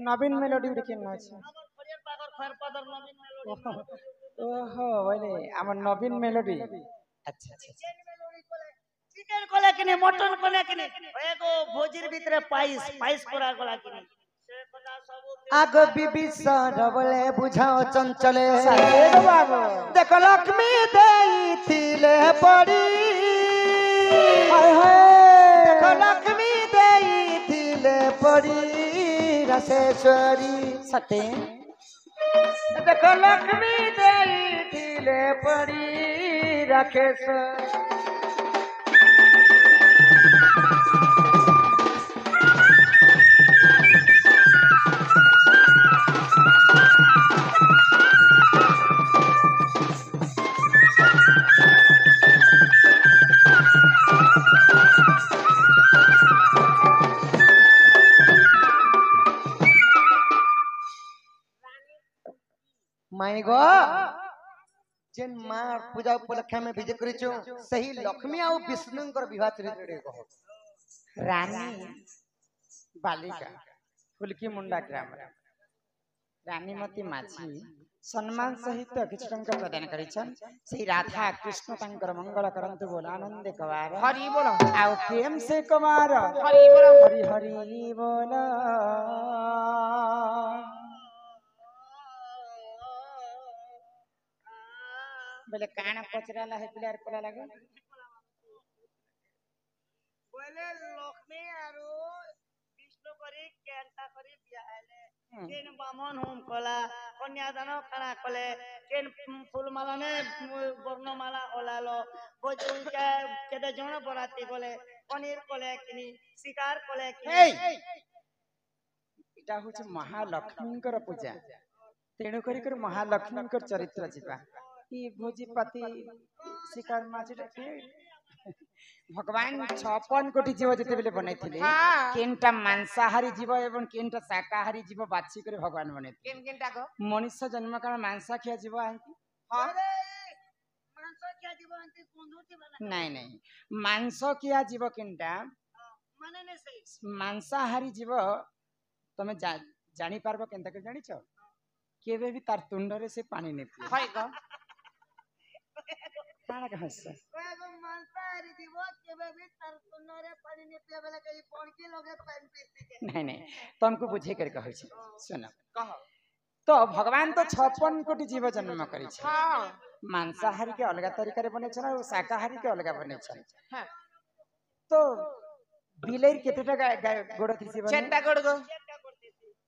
नवीन melody उड़ी केन আছে ओहो बोले আমার नवीन मेलोडी अच्छा अच्छा চিকেন কলা কিনে মটন কলা কিনে এগো ভোজির ভিতরে পাইস পাইস করা গলা কিনে आग बीबी सरवले बुझाओ चंचले बाबू देखो लक्ष्मी देई थिले पड़ी देखो लक्ष्मी देई थिले पड़ी रसेश्वरी सते देखो लक्ष्मी देई थिले पड़ी राकेश्वरी माई गो जेन मां पूजा उपलक्ष्य में विजय करिछु सही लक्ष्मी आ विष्णुंकर विवाह चरित्र कहो रानी बालिका फुलकी मुंडा ग्राम रानीमती माझी सम्मान सहित किछ टंका प्रदान करिछन सही राधा कृष्ण तांकर मंगल करंतु बोल आनंद कवार हरि बोल आउ प्रेम से कवार हरि बोल हरि हरि बोल बोले काना पचराला है पिलार कोला लागो बोले लक्ष्मी आरो विष्णु करी केंटा करी बियाले केन बामन होम कला कन्यादान खाना कले केन फूलमाला ने वर्णमाला ओलालो भोजन के केते जण बराती गले पनीर कले किनी शिकार कले किनी इटा होछ महालक्ष्मीकर पूजा तेणु करी कर महालक्ष्मीकर चरित्र जिबा ई भोजी पति शिकार माछ भगवान 56 कोटी जीव जते बेले बनैथिले केनटा मांसाहारी जीव एवं केनटा शाकाहारी जीव बाछि करे भगवान बनैथिले केन केनटा को मनुष्य जन्म काल मांसाखिया जीव आंती हां मांसाखिया जीव आंती कोंधुती बना नहीं नहीं मांसाखिया जीव केनटा माने ने सही मांसाहारी जीव तमे जानि पारबो केनटा के जानि छ केबे भी तार तुंडरे से पानी ने पिए हाय ग काना कहस एगो मांसाहारी जीव केबे भी तार तुंडरे पानी ने पिए वाला कई पणकी लगे पानी पीती के नहीं नहीं तुमको बुझे कर कहै छ सुन कह तो भगवान तो 56 कोटी जीव जन्म करै छ हां मांसाहारी के अलग तरीका रे बनै छ और शाकाहारी के अलग बनै छ हां तो बिलेर केतेटा गोड़ थिसी बने छेटा गोड़ गो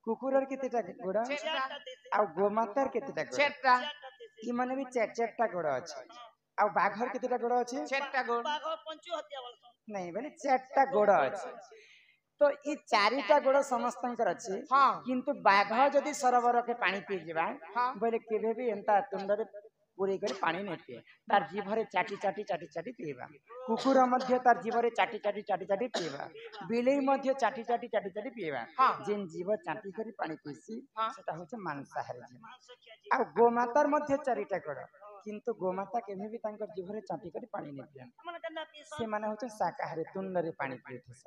कुकुरर केतेटा गोड़ आ गोमातार केतेटा गोड़ छेटा ई माने भी चेटा गोड़ अछि आ बाघर केतेटा गोड़ अछि चेटा गोड़ बाघर पंचु हत्या बोलछ नहीं बने चेटा गोड़ अछि तो ई चारिटा गोड़ समस्तंकर अछि हां किंतु बाघ जदी सरोवर के पानी पी जेबा बोले केबे भी एंता तुंडरे पूरी कर पानी नै पिए तार जीभरे चाटी चाटी चाटी चाटी पीबा कुकुर मध्य तार जीभरे चाटी चाटी चाटी चाटी पीबा बिलेई मध्य चाटी चाटी चाटी चाटी पीबा जेन जीव चाटी करी पानी पीसी सेटा होचे मांसाहारी जीव आ गोमातार मध्य चारिटा गोड़ किंतु गोमाता केमे भी तांकर जीभरे चाटी करी पानी नै पिए से माने होचे शाकाहारी तुंडरे पानी पीथस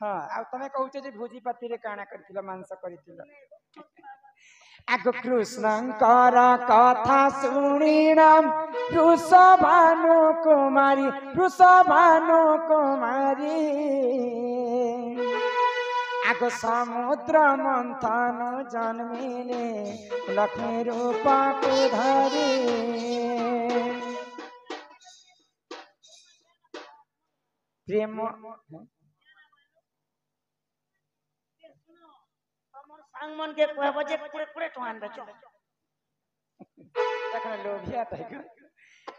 हां आ तमे कहउचे जे भोजी पाती रे काना करथिला मांस करथिला आगो कृष्णंकर कथा सुनिनाम वृषभानु कुमारी आगो समुद्र मंथन जन्मिले लक्ष्मी रूपा को धरी प्रेम सांगमन के कहबो जे कुड़े टोहान बेचो देखन लोभिया तक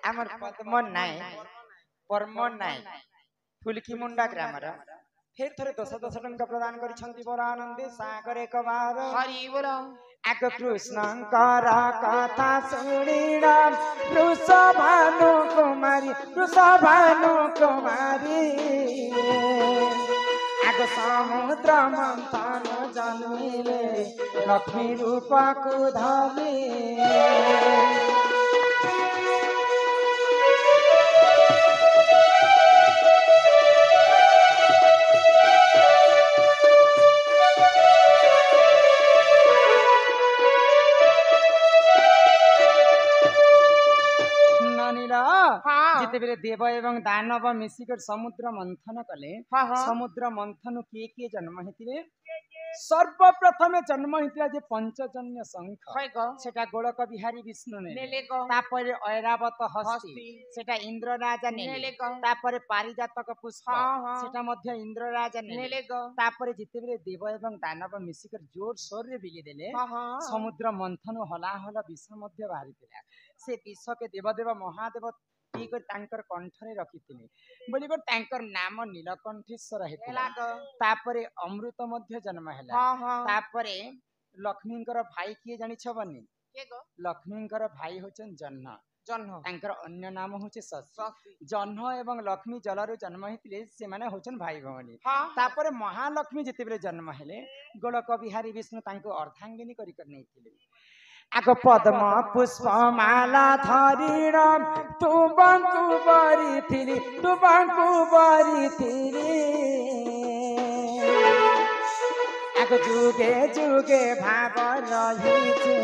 हमर पद्मन नाय परमन नाय फुलकी मुंडा ग्रामर फिर थरे 10 टंका प्रदान करिसंती बर आनंदे सागर एक बार हरि बोल आग कृष्णंकर कथा सुनिना वृषभानु कुमारी आग समुद्र मंथन जन्मिले लक्ष्मी रूपा को धरी जिते बेले देव एवं दानव मिसिकर समुद्र मंथन कले समुद्र मंथन किए किए जन्म हेतिले सर्वप्रथमे जन्म हेतिला जे पंचजन्य शंख सेटा गोलक बिहारी विष्णु ने तापरे ऐरावत हस्ती सेटा इंद्र राजा ने तापरे पारिजातक पुष्प सेटा मध्य इंद्र राजा ने तापरे जिते बेले देव एवं दानव मिसिकर जोर सोर रे बिली देले समुद्र मंथन हला हला विष मध्य बाहरी थिला से विष के देवदेव महादेव पीकर तांकर कंठरे रखिथिले बोलिकर तांकर नाम नीलकंठेश्वर हेतिला तापरे अमृत मध्य जन्म हैला तापरे लक्ष्मीकर भाई किए जानि छबनी लक्ष्मीकर भाई होचन जन्ह जन्ह तांकर अन्य नाम होचे शशि जन्ह एवं लक्ष्मी जलरु जन्म हेतिले से माने होचन भाई भौणी तापरे महालक्ष्मी जेते बेले जन्म हेले गोलक बिहारी विष्णु तांको अर्धांगिनी करि कर नैथिले आग पद्म पुष्प माला धरी तू बंकु बरी थिली आग जुगे जुगे भाव रही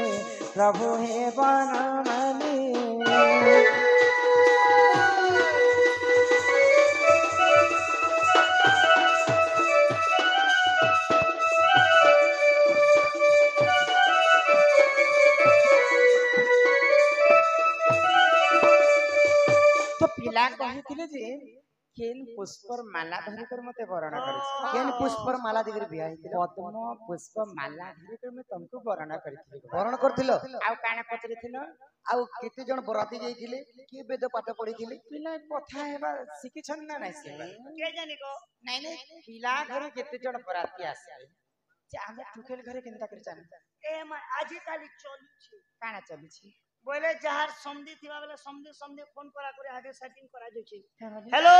प्रभु हे बनमाली पिला कहिथिले जे केन पुष्पर माला धरि कर मते वर्ण करिस केन पुष्पर माला दिगर बिया हिथिले पद्म पुष्प माला धरि कर मैं तुमको वर्ण करिथिले वर्ण करथिलो आ काना पचरिथिलो आ केते जण बराती जाईथिले के वेद पाठ पढिथिले पिला कथा हेबा सिकिछन ना नै से के जानि को नै नै पिला घरे केते जण बराती आसे जे आमे टुकेल घरे केनता कर जान ए म आजि काली चली छी काना चली छी बोले जहार समधी थिबा बेले समधी फोन करा करे आगे सेटिंग करा जो छी हेलो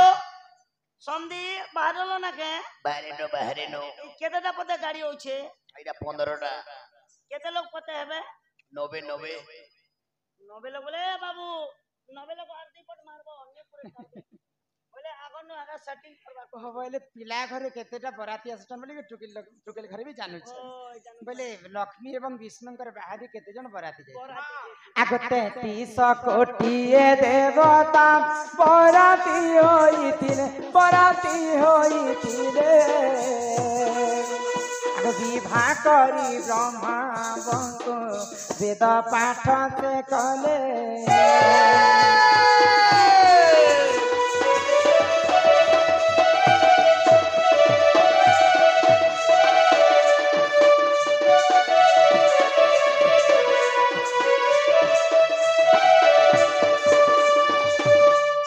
समधी बाहरलो ना के बाहरे नो केतेटा पते गाड़ी होछे एटा 15 टा केते लोग पते हेबे 90 लोग बोले बाबू 90 लोग आरती पट मारबो अन्य पूरे बोले आगन नो आगा सेटिंग करबा को बोले पिला घरे केतेटा बराती आसटन बोले टुकेल घरे भी जानू छ बोले लक्ष्मी एवं विष्णुकर बाहरी केते जण बराती जाय आगते 30 कोटी देवता बराती होइथिले आग विवाह करी ब्रह्मा बंको वेद पाठ से कले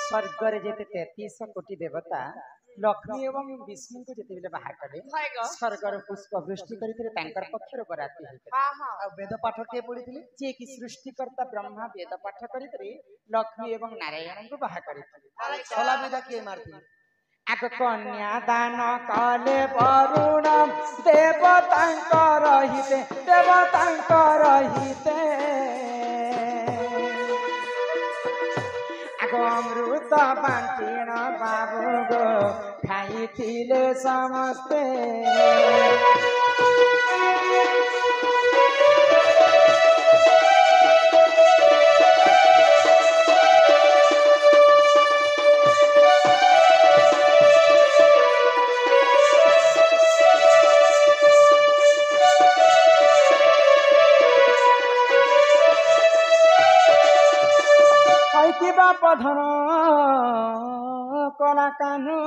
स्वर्ग जेते 33 कोटी देवता लक्ष्मी एवं विष्णु को जेते बेले बाहर करे स्वर्गर पुष्प वृष्टि करिथिले तांकर पक्षर बराती हेते आ वेद पाठ के पढिथिले जे कि सृष्टिकर्ता ब्रह्मा वेद पाठ करिथिले लक्ष्मी एवं नारायण को बाहर करिथिले सोला वेद के मारथिले आग कन्या दान कले वरुण देवतांकर हिते अमृत बांटीण बाबू गो खाइथिले समस्ते पधन कला कानू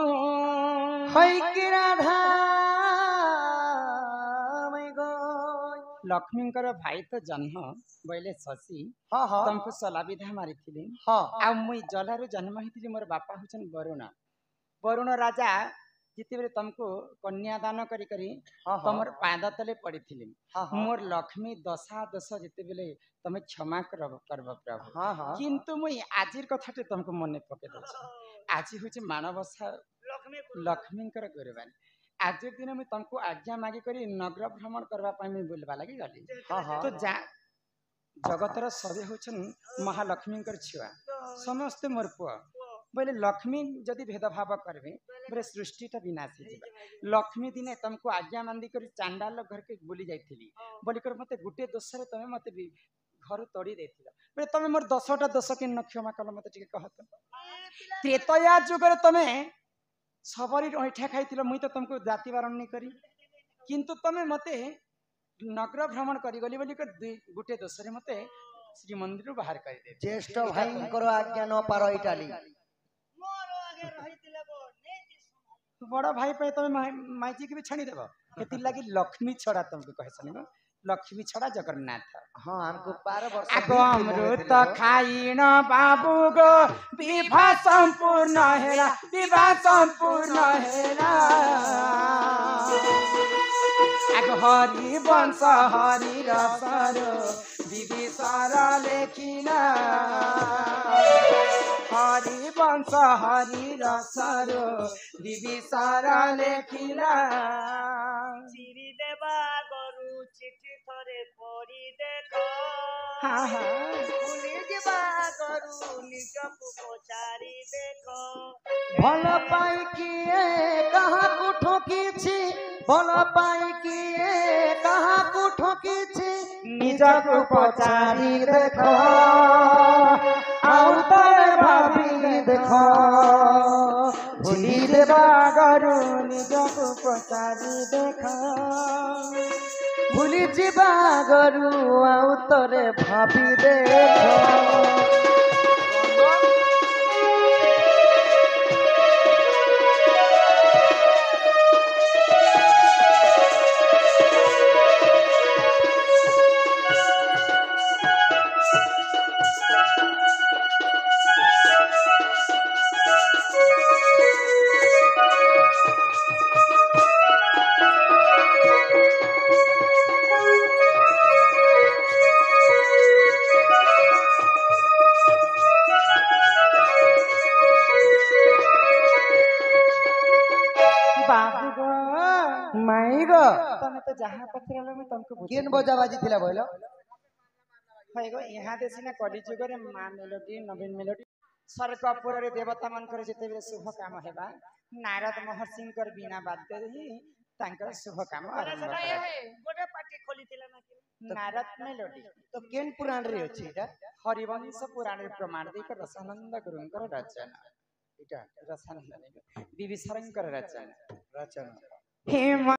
राधा लक्ष्मीकर भाई तो जन्म बोले शशि तुमको सला विधा मारी आ मुई जलारू जन्म होती मोर बापा होचन वरुण राजा जिते बेले तुमको कन्यादान करी तुमर पाद तले पड़ी मोर लक्ष्मी दशा दश जिते बेले तमे क्षमा करब प्रभु किंतु मुई आजिर कथाटे तुमको मन पके आज हूँ मानवसा लक्ष्मीकर गुरुबानी आज दिन मुझे तुमको आज्ञा मागी करी नगर भ्रमण करने बुलवा लगी गली तो जगतर सभी हूँ महालक्ष्मीकर छुआ समस्ते मोर पुआ बोले लक्ष्मी जदि भेदभाव करबे बोले सृष्टिटा विनाश हो लक्ष्मी दिने तुमको आज्ञा मांदी कर चांडाल घर के बुली जाइथिली बोली कर मते गुटे दोसरे तमे मते घर तोड़ी देथिलो बे तमे मोर 10टा दोष के न क्षमा कल मते टिके कहत त्रेतया जुगरे तमे सबरी ऐठा खाइथिलो मुई तो तुमको जाति बारण नहीं करी किंतु तमे मते नगर भ्रमण करी गली बोली गुटे दोष रे मते श्री मंदिर बाहर कर दे ज्येष्ठ भाई आज्ञा न पार इटाली मोर आगे रहितिले बो नेति बड़ा भाई पे तमे माइजी के भी छाणी देबो केति लागी लक्ष्मी छड़ा तुमको कहे सनी लक्ष्मी छड़ा जगन्नाथ हाँ हमको 12 वर्ष आगो अमृत खाइन बाबू गो विवाह संपूर्ण हेरा आगो हरि वंश हरि रसर विभीषण लेखिना हरि वंश हरि रसर विभीषण लेखिना चिरी देबा गरु चिठी थरे पढ़ी देखो हाँ हाँ भूली ଯିବା गरु ନିଜକୁ ପଚାରି ଦେଖ भल पाई किए कहाँ को ठोकीछि भल पाई किए कहाँ को ठोकीछि निजକୁ पचारि देखो आउ तारे भाभी देखो भूली देबा गरु निजକୁ पचारि देख भूली जीवा गरु आउ तोरे भाभी देखो तमे तो जहाँ पचरालो मैं तुमको केन बजा बाजी थिला बोलो होइगो यहाँ देसिना कली जुगरे मां मेलोडी नवीन मेलोडी स्वर्गपुर रे देवता मानकर जेते बेले शुभ काम हेबा नारद महर्षि कर बिना बाध्य ही तांकर शुभ काम आरंभ करा गोटे पार्टी खोलितिला ना कि नारद मेलोडी तो केन पुराण रे अछि एटा हरिवंश पुराण रे प्रमाण दे कर रसानंद गुरुंकर रचना एटा रसानंद विभीषणकर रचना रचना हे